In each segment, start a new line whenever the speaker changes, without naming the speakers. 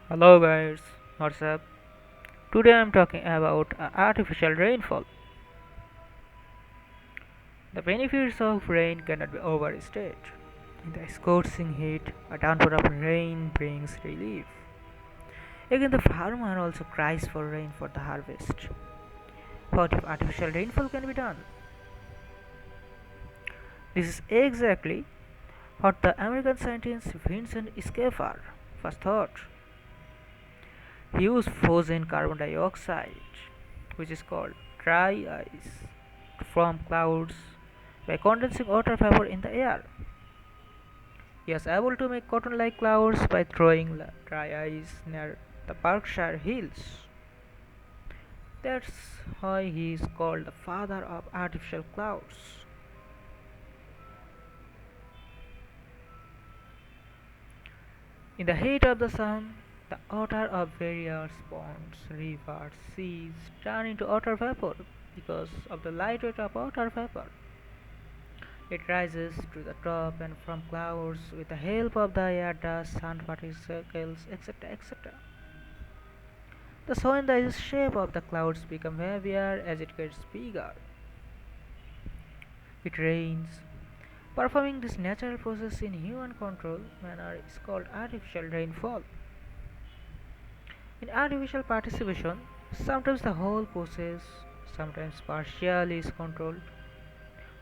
Hello guys, what's up? Today I'm talking about artificial rainfall. The benefits of rain cannot be overstated. In the scorching heat, a downpour of rain brings relief. Again, the farmer also cries for rain for the harvest. What if artificial rainfall can be done? This is exactly what the American scientist Vincent Schaeffer first thought. He used frozen carbon dioxide, which is called dry ice, to form clouds by condensing water vapor in the air. He was able to make cotton-like clouds by throwing dry ice near the Berkshire Hills. That's why he is called the father of artificial clouds. In the heat of the sun, the water of various ponds, rivers, seas turn into water vapor because of the lightweight of water vapor. It rises to the top and from clouds with the help of the air dust, sand particles, etc. etc. Thus, when the shape of the clouds becomes heavier as it gets bigger, it rains. Performing this natural process in human control manner is called artificial rainfall. In artificial participation, sometimes the whole process, sometimes partially is controlled.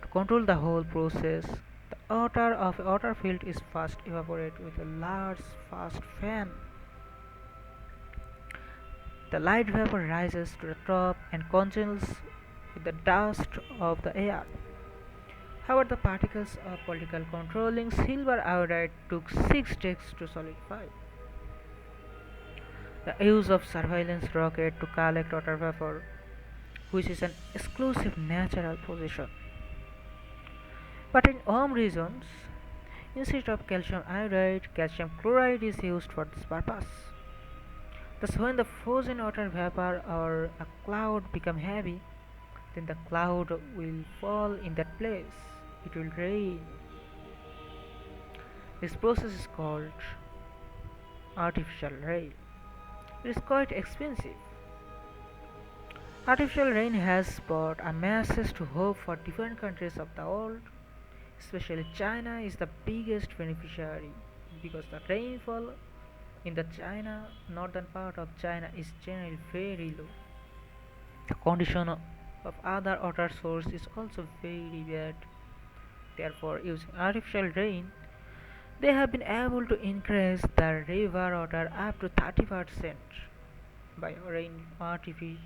To control the whole process, the water of a water field is first evaporated with a large fast fan. The light vapor rises to the top and congeals with the dust of the air. However, the particles of political controlling silver iodide took 6 takes to solidify. The use of surveillance rocket to collect water vapor, which is an exclusive natural position. But in home regions, instead of calcium iodide, calcium chloride is used for this purpose. Thus, when the frozen water vapor or a cloud become heavy, then the cloud will fall in that place. It will rain. This process is called artificial rain. It is quite expensive. Artificial rain has brought a message to hope for different countries of the world. Especially China is the biggest beneficiary because the rainfall in the China northern part of China is generally very low. The condition of other water source is also very bad. Therefore, using artificial rain, they have been able to increase the river water up to 30% by rain artificially.